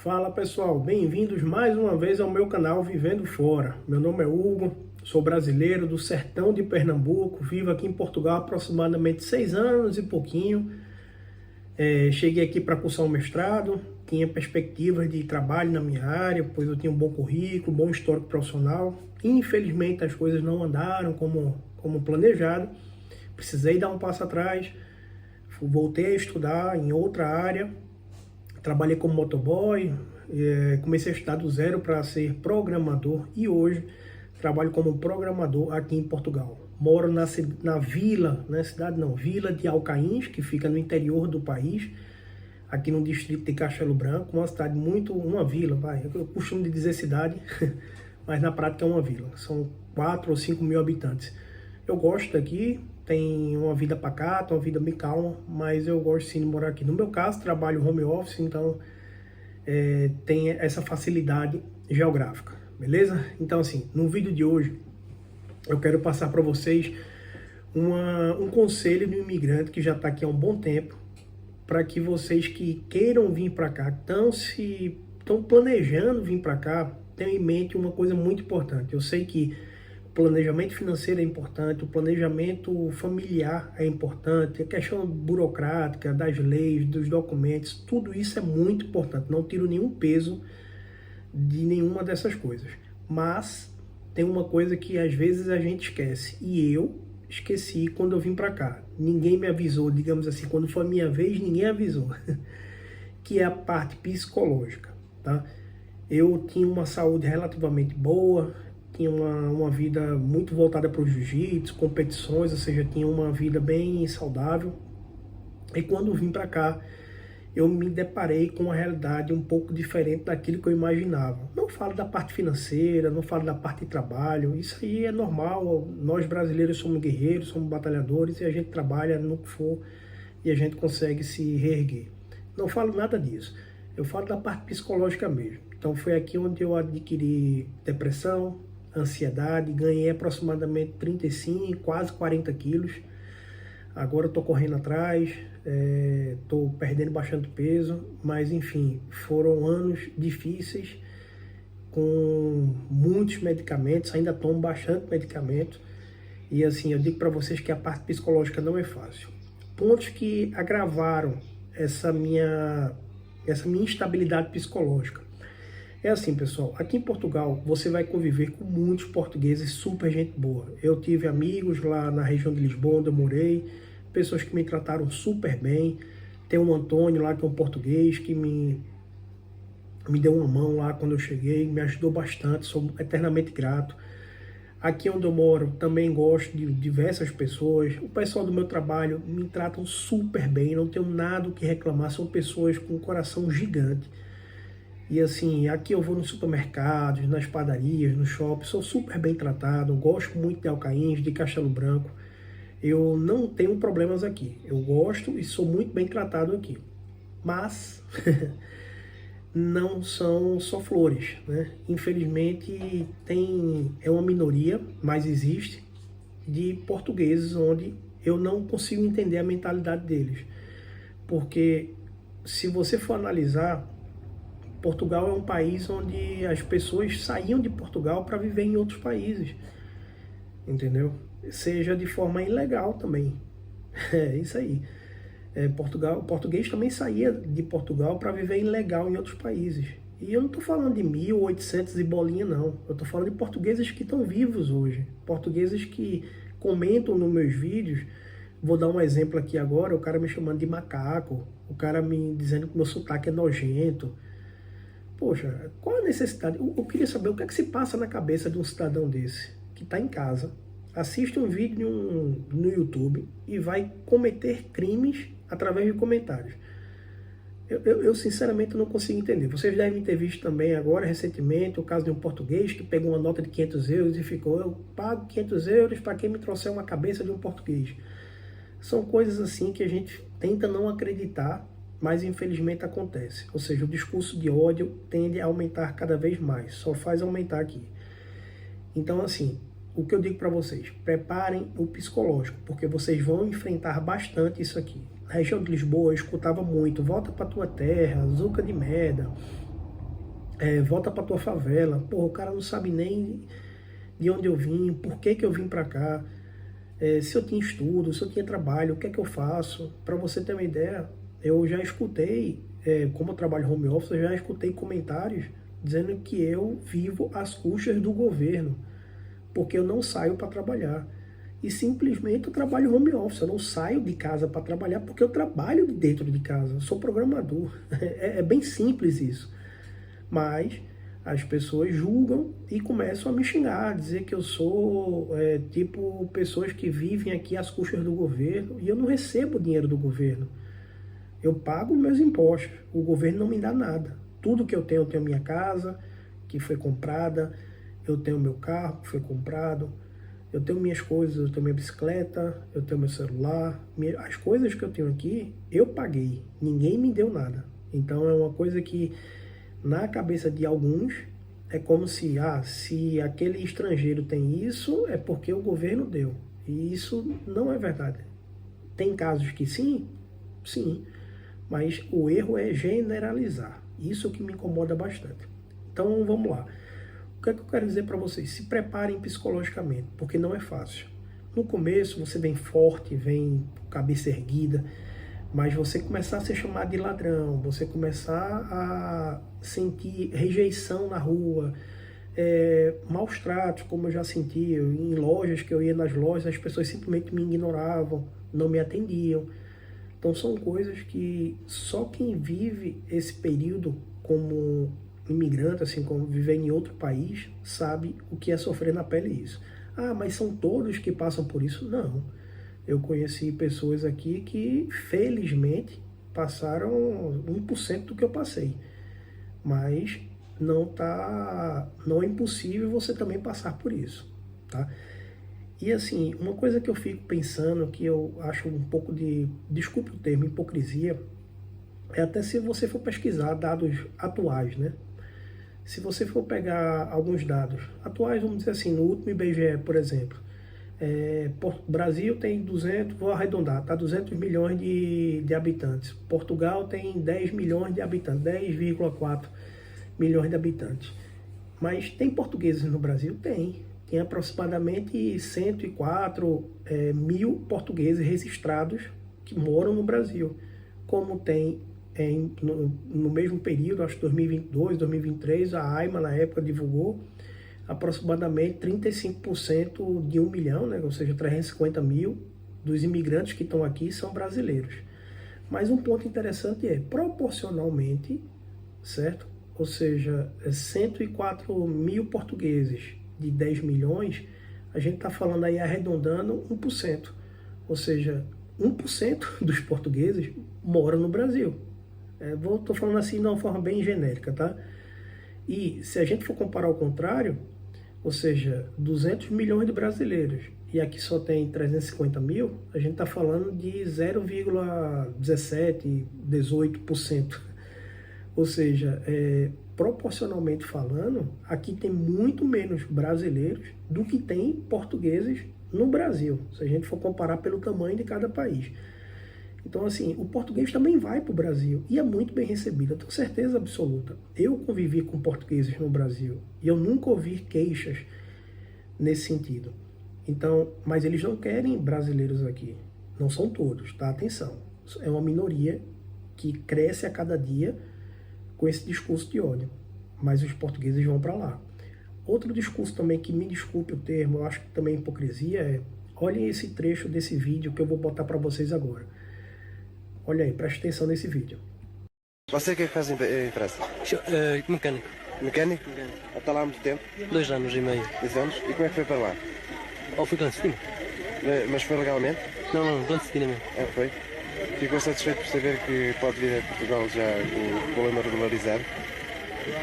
Fala pessoal, bem-vindos mais uma vez ao meu canal Vivendo Fora. Meu nome é Hugo, sou brasileiro do sertão de Pernambuco, vivo aqui em Portugal há aproximadamente 6 anos e pouquinho. Cheguei aqui para cursar um mestrado, tinha perspectivas de trabalho na minha área, pois eu tinha um bom currículo, bom histórico profissional. Infelizmente as coisas não andaram como planejado, precisei dar um passo atrás, voltei a estudar em outra área. Trabalhei como motoboy, comecei a estudar do zero para ser programador e hoje trabalho como programador aqui em Portugal. Moro na vila, não é cidade não, vila de Alcaíns, que fica no interior do país, aqui no distrito de Castelo Branco, uma cidade uma vila, eu costumo dizer cidade, mas na prática é uma vila, são 4 ou 5 mil habitantes. Eu gosto daqui, tem uma vida pacata, uma vida bem calma, mas eu gosto sim de morar aqui. No meu caso, trabalho home office, então tem essa facilidade geográfica, beleza? Então assim, no vídeo de hoje, eu quero passar para vocês um conselho do imigrante que já está aqui há um bom tempo, para que vocês que queiram vir para cá, estão planejando vir para cá, tenham em mente uma coisa muito importante. Eu sei que o planejamento financeiro é importante, o planejamento familiar é importante, a questão burocrática, das leis, dos documentos, tudo isso é muito importante. Não tiro nenhum peso de nenhuma dessas coisas. Mas tem uma coisa que às vezes a gente esquece, e eu esqueci quando eu vim para cá. Ninguém me avisou, digamos assim, quando foi a minha vez, ninguém avisou, que é a parte psicológica, tá? Eu tinha uma saúde relativamente boa, tinha uma vida muito voltada para o jiu-jitsu, competições, ou seja, tinha uma vida bem saudável. E quando vim para cá, eu me deparei com uma realidade um pouco diferente daquilo que eu imaginava. Não falo da parte financeira, não falo da parte de trabalho, isso aí é normal. Nós brasileiros somos guerreiros, somos batalhadores e a gente trabalha no que for e a gente consegue se reerguer. Não falo nada disso, eu falo da parte psicológica mesmo. Então foi aqui onde eu adquiri depressão, ansiedade, ganhei aproximadamente 35, quase 40 quilos. Agora eu tô correndo atrás, tô perdendo bastante peso, mas enfim, foram anos difíceis, com muitos medicamentos, ainda tomo bastante medicamento, e assim, eu digo para vocês que a parte psicológica não é fácil. Pontos que agravaram essa minha instabilidade psicológica. É assim, pessoal, aqui em Portugal você vai conviver com muitos portugueses super gente boa. Eu tive amigos lá na região de Lisboa, onde eu morei, pessoas que me trataram super bem. Tem um Antônio lá, que é um português, que me deu uma mão lá quando eu cheguei, me ajudou bastante, sou eternamente grato. Aqui onde eu moro, também gosto de diversas pessoas. O pessoal do meu trabalho me tratam super bem, não tenho nada o que reclamar, são pessoas com um coração gigante. E assim, aqui eu vou nos supermercados, nas padarias, no shopping, sou super bem tratado, gosto muito de Alcaíns, de Castelo Branco. Eu não tenho problemas aqui, eu gosto e sou muito bem tratado aqui. Mas não são só flores, né? Infelizmente é uma minoria, mas existe, de portugueses onde eu não consigo entender a mentalidade deles. Porque se você for analisar, Portugal é um país onde as pessoas saíam de Portugal para viver em outros países, entendeu? Seja de forma ilegal também. É isso aí. O português também saía de Portugal para viver ilegal em outros países. E eu não estou falando de 1800 e bolinha, não. Eu estou falando de portugueses que estão vivos hoje. Portugueses que comentam nos meus vídeos. Vou dar um exemplo aqui agora, o cara me chamando de macaco, o cara me dizendo que meu sotaque é nojento. Poxa, qual a necessidade? Eu queria saber o que é que se passa na cabeça de um cidadão desse, que está em casa, assiste um vídeo no YouTube e vai cometer crimes através de comentários. Eu sinceramente não consigo entender. Vocês devem ter visto também agora, recentemente, o caso de um português que pegou uma nota de 500 euros e ficou: eu pago 500 euros para quem me trouxer uma cabeça de um português. São coisas assim que a gente tenta não acreditar, mas infelizmente acontece. Ou seja, o discurso de ódio tende a aumentar cada vez mais, só faz aumentar aqui. Então assim, o que eu digo para vocês, preparem o psicológico, porque vocês vão enfrentar bastante isso aqui. Na região de Lisboa eu escutava muito: volta para tua terra, zuca de merda, volta pra tua favela. Porra, o cara não sabe nem de onde eu vim, por que que eu vim pra cá, se eu tinha estudo, se eu tinha trabalho, o que é que eu faço. Pra você ter uma ideia, eu já escutei, como eu trabalho home office, eu já escutei comentários dizendo que eu vivo às custas do governo, porque eu não saio para trabalhar. E simplesmente eu trabalho home office, eu não saio de casa para trabalhar porque eu trabalho de dentro de casa, eu sou programador. É bem simples isso. Mas as pessoas julgam e começam a me xingar, a dizer que eu sou tipo pessoas que vivem aqui às custas do governo e eu não recebo dinheiro do governo. Eu pago meus impostos, o governo não me dá nada. Tudo que eu tenho minha casa, que foi comprada, eu tenho meu carro, que foi comprado, eu tenho minhas coisas, eu tenho minha bicicleta, eu tenho meu celular, as coisas que eu tenho aqui, eu paguei, ninguém me deu nada. Então é uma coisa que na cabeça de alguns é como se, se aquele estrangeiro tem isso, é porque o governo deu. E isso não é verdade. Tem casos que sim, sim, mas o erro é generalizar. Isso que me incomoda bastante. Então vamos lá. O que é que eu quero dizer para vocês? Se preparem psicologicamente, porque não é fácil. No começo você vem forte, vem com cabeça erguida, mas você começar a ser chamado de ladrão, você começar a sentir rejeição na rua, maus tratos, como eu já senti, em lojas que eu ia nas lojas, as pessoas simplesmente me ignoravam, não me atendiam. Então são coisas que só quem vive esse período como imigrante, assim como viver em outro país, sabe o que é sofrer na pele isso. Mas são todos que passam por isso? Não. Eu conheci pessoas aqui que, felizmente, passaram 1% do que eu passei. Mas não é impossível você também passar por isso, tá? E assim, uma coisa que eu fico pensando, que eu acho um pouco de, desculpe o termo, hipocrisia, é até se você for pesquisar dados atuais, né? Se você for pegar alguns dados atuais, vamos dizer assim, no último IBGE, por exemplo, Brasil tem 200, vou arredondar, tá? 200 milhões de habitantes. Portugal tem 10 milhões de habitantes, 10,4 milhões de habitantes. Mas tem portugueses no Brasil? Tem aproximadamente 104 mil portugueses registrados que moram no Brasil. Como tem no mesmo período, acho que 2022, 2023, a AIMA na época divulgou aproximadamente 35% de 1 milhão, né, ou seja, 350 mil dos imigrantes que estão aqui são brasileiros. Mas um ponto interessante proporcionalmente, certo? Ou seja, 104 mil portugueses de 10 milhões, a gente está falando aí arredondando 1%. Ou seja, 1% dos portugueses moram no Brasil. Estou falando assim de uma forma bem genérica, tá? E se a gente for comparar ao contrário, ou seja, 200 milhões de brasileiros, e aqui só tem 350 mil, a gente está falando de 0,17, 18%. Ou seja, proporcionalmente falando, aqui tem muito menos brasileiros do que tem portugueses no Brasil, se a gente for comparar pelo tamanho de cada país. Então, assim, o português também vai para o Brasil e é muito bem recebido, eu tenho certeza absoluta. Eu convivi com portugueses no Brasil e eu nunca ouvi queixas nesse sentido. Então, mas eles não querem brasileiros aqui. Não são todos, tá? Atenção. É uma minoria que cresce a cada dia com esse discurso de ódio. Mas os portugueses vão para lá. Outro discurso também que, me desculpe o termo, eu acho que também é hipocrisia, olhem esse trecho desse vídeo que eu vou botar para vocês agora. Olha aí, preste atenção nesse vídeo. Você o que é que faz em França? Mecânico. Mecânico? Está lá há muito tempo? 2 anos e meio. 2 anos? E como é que foi para lá? Fui clandestino? Mas foi legalmente? Não, clandestino mesmo. Foi? Ficou satisfeito por saber que pode vir a Portugal já com o problema regularizado?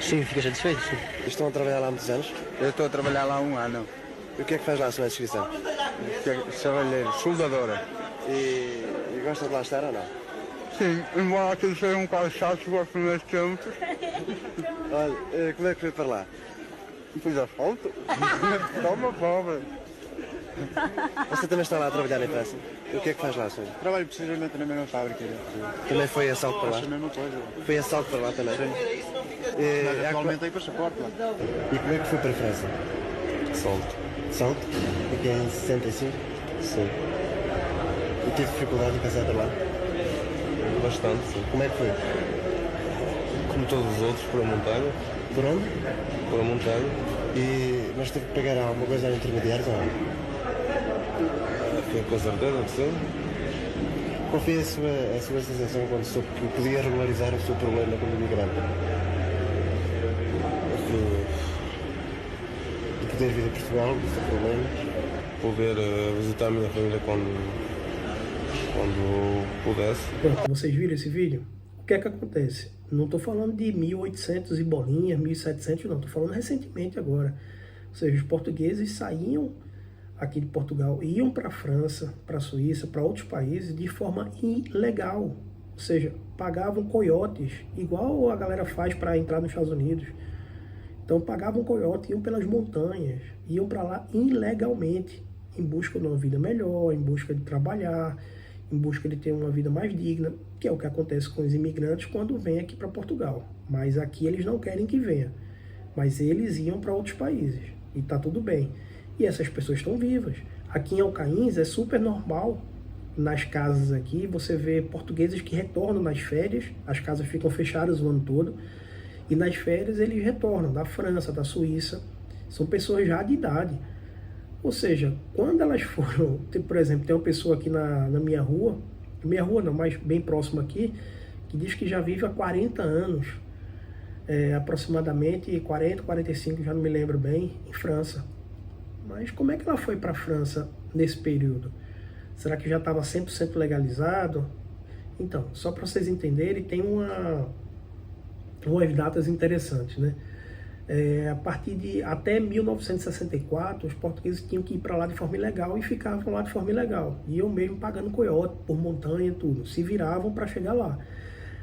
Sim, fica satisfeito, sim. Estão a trabalhar lá há muitos anos? Eu estou a trabalhar lá há 1 ano. E o que é que faz lá a sua inscrição? Trabalheiro, soldadora. E gosta de lá estar ou não? Sim, embora aquilo seja um bocado chato para os primeiros tempos. Olha, como é que foi para lá? Fiz asfalto. Toma, pobre. Você também está lá a trabalhar em França? E o que é que faz lá, senhor? Trabalho precisamente na mesma fábrica. Também foi assalto para lá? Faço a mesma coisa. Foi assalto para lá também? Sim. Mas atualmente tem passaporte lá. E como é que foi para a França? Salto. Salto? Aqui em 65? Sim. E teve dificuldade em passar para lá? Bastante, sim. Como é que foi? Como todos os outros, por a montanha. Por onde? Por a montanha. Mas teve que pagar alguma coisa a intermediários ou não? Foi com certeza que sim. Qual foi a sua sensação quando soube que podia regularizar o seu problema como imigrante? De poder vir a Portugal, o seu problema? Poder visitar a minha família quando pudesse. Pronto, vocês viram esse vídeo? O que é que acontece? Não estou falando de 1800 e bolinha, 1700 não, estou falando recentemente agora. Ou seja, os portugueses saíam aqui de Portugal, iam para a França, para a Suíça, para outros países de forma ilegal. Ou seja, pagavam coiotes, igual a galera faz para entrar nos Estados Unidos. Então pagavam coiote, iam pelas montanhas, iam para lá ilegalmente, em busca de uma vida melhor, em busca de trabalhar, em busca de ter uma vida mais digna, que é o que acontece com os imigrantes quando vêm aqui para Portugal. Mas aqui eles não querem que venha, mas eles iam para outros países, e está tudo bem. E essas pessoas estão vivas. Aqui em Alcaíns é super normal, nas casas aqui, você vê portugueses que retornam nas férias, as casas ficam fechadas o ano todo, e nas férias eles retornam da França, da Suíça, são pessoas já de idade. Ou seja, quando elas foram, por exemplo, tem uma pessoa aqui na minha rua não, mas bem próximo aqui, que diz que já vive há 40 anos, aproximadamente 40, 45, já não me lembro bem, em França. Mas como é que ela foi para a França nesse período? Será que já estava 100% legalizado? Então, só para vocês entenderem, tem umas datas interessantes, né? A partir de até 1964, os portugueses tinham que ir para lá de forma ilegal e ficavam lá de forma ilegal. Iam mesmo pagando coiote por montanha e tudo. Se viravam para chegar lá.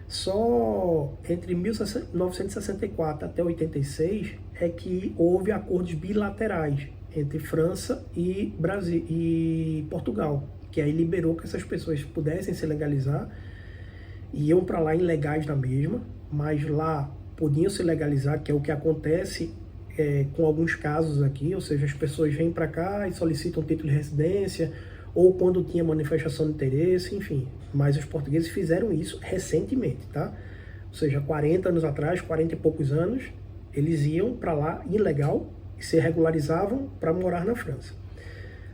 Só entre 1964 até 86 é que houve acordos bilaterais entre França e Brasil e Portugal, que aí liberou que essas pessoas pudessem se legalizar, iam para lá ilegais na mesma, mas lá podiam se legalizar, que é o que acontece com alguns casos aqui, ou seja, as pessoas vêm para cá e solicitam título de residência, ou quando tinha manifestação de interesse, enfim. Mas os portugueses fizeram isso recentemente, tá? Ou seja, 40 anos atrás, 40 e poucos anos, eles iam para lá ilegal e se regularizavam para morar na França.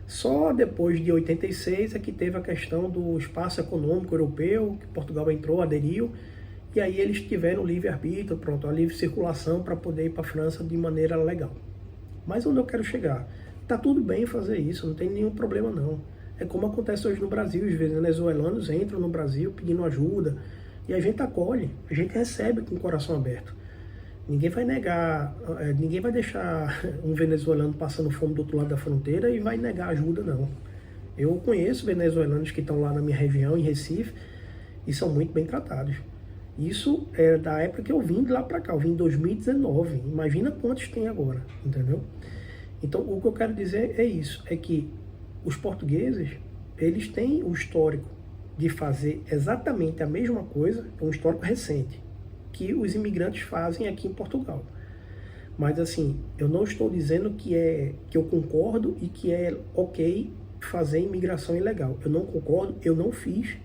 Só depois de 86 é que teve a questão do espaço econômico europeu, que Portugal entrou, aderiu, e aí eles tiveram livre-arbítrio, pronto, a livre circulação para poder ir para a França de maneira legal. Mas onde eu quero chegar? Tá tudo bem fazer isso, não tem nenhum problema não. É como acontece hoje no Brasil, os venezuelanos entram no Brasil pedindo ajuda, e a gente acolhe, a gente recebe com o coração aberto. Ninguém vai negar, ninguém vai deixar um venezuelano passando fome do outro lado da fronteira e vai negar ajuda, não. Eu conheço venezuelanos que estão lá na minha região, em Recife, e são muito bem tratados. Isso é da época que eu vim de lá para cá, eu vim em 2019, imagina quantos tem agora, entendeu? Então o que eu quero dizer é isso, é que os portugueses, eles têm o histórico de fazer exatamente a mesma coisa, um histórico recente, que os imigrantes fazem aqui em Portugal. Mas assim, eu não estou dizendo que eu concordo e que é ok fazer imigração ilegal. Eu não concordo, eu não fiz.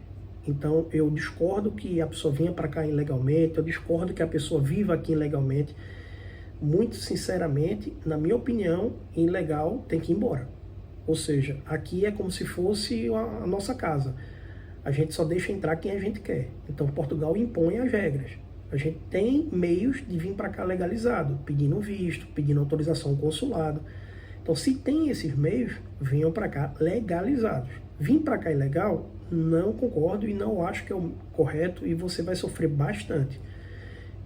Então eu discordo que a pessoa venha para cá ilegalmente, eu discordo que a pessoa viva aqui ilegalmente. Muito sinceramente, na minha opinião, ilegal tem que ir embora. Ou seja, aqui é como se fosse a nossa casa. A gente só deixa entrar quem a gente quer. Então Portugal impõe as regras. A gente tem meios de vir para cá legalizado, pedindo visto, pedindo autorização ao consulado. Então, se tem esses meios, venham para cá legalizados. Vir para cá ilegal, não concordo e não acho que é o correto e você vai sofrer bastante.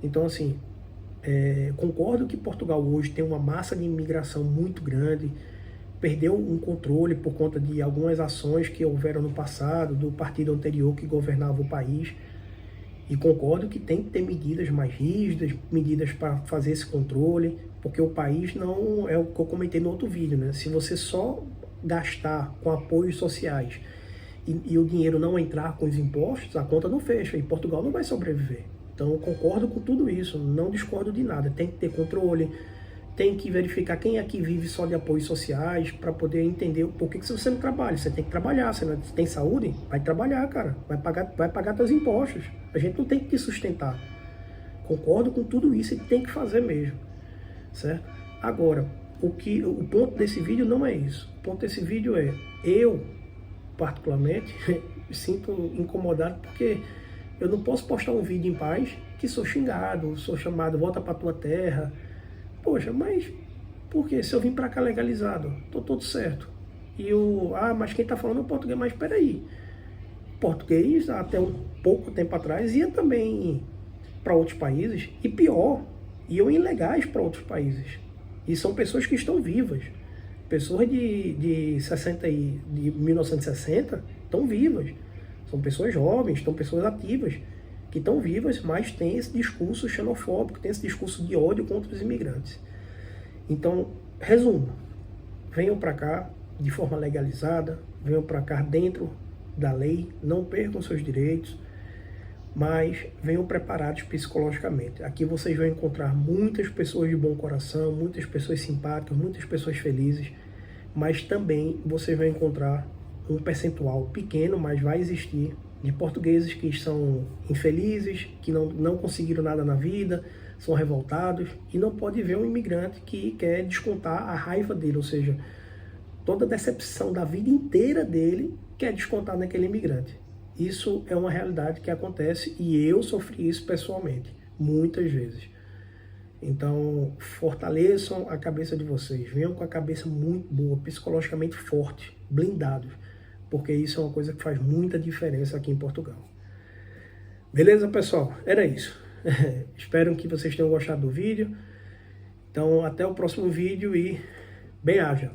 Então, assim, concordo que Portugal hoje tem uma massa de imigração muito grande, perdeu um controle por conta de algumas ações que houveram no passado, do partido anterior que governava o país. E concordo que tem que ter medidas mais rígidas, medidas para fazer esse controle, porque o país não é o que eu comentei no outro vídeo, né? Se você só gastar com apoios sociais e o dinheiro não entrar com os impostos, a conta não fecha e Portugal não vai sobreviver. Então, Então eu concordo com tudo isso, não discordo de nada. Tem que ter controle, tem que verificar quem aqui vive só de apoios sociais para poder entender por que se você não trabalha. Você tem que trabalhar, você não tem saúde, vai trabalhar, cara, vai pagar seus impostos. A gente não tem que te sustentar. Concordo com tudo isso e tem que fazer mesmo, certo? Agora, o ponto desse vídeo não é isso. O ponto desse vídeo é, eu, particularmente, me sinto incomodado porque eu não posso postar um vídeo em paz que sou xingado, sou chamado, volta pra tua terra. Poxa, mas por quê? Se eu vim pra cá legalizado, tô tudo certo. E mas quem tá falando é o português, mas peraí. Português, até um pouco tempo atrás, ia também para outros países, e pior, iam ilegais para outros países. E são pessoas que estão vivas. Pessoas de 1960 estão vivas. São pessoas jovens, são pessoas ativas, que estão vivas, mas tem esse discurso xenofóbico, tem esse discurso de ódio contra os imigrantes. Então, resumo, venham para cá de forma legalizada, venham para cá dentro da lei, não percam seus direitos, mas venham preparados psicologicamente. Aqui vocês vão encontrar muitas pessoas de bom coração, muitas pessoas simpáticas, muitas pessoas felizes, mas também vocês vão encontrar um percentual pequeno, mas vai existir, de portugueses que são infelizes, que não conseguiram nada na vida, são revoltados, e não pode ver um imigrante que quer descontar a raiva dele, ou seja, toda a decepção da vida inteira dele quer descontar naquele imigrante. Isso é uma realidade que acontece e eu sofri isso pessoalmente, muitas vezes. Então, fortaleçam a cabeça de vocês, venham com a cabeça muito boa, psicologicamente forte, blindados, porque isso é uma coisa que faz muita diferença aqui em Portugal. Beleza, pessoal? Era isso. Espero que vocês tenham gostado do vídeo. Então, até o próximo vídeo e bem-aja!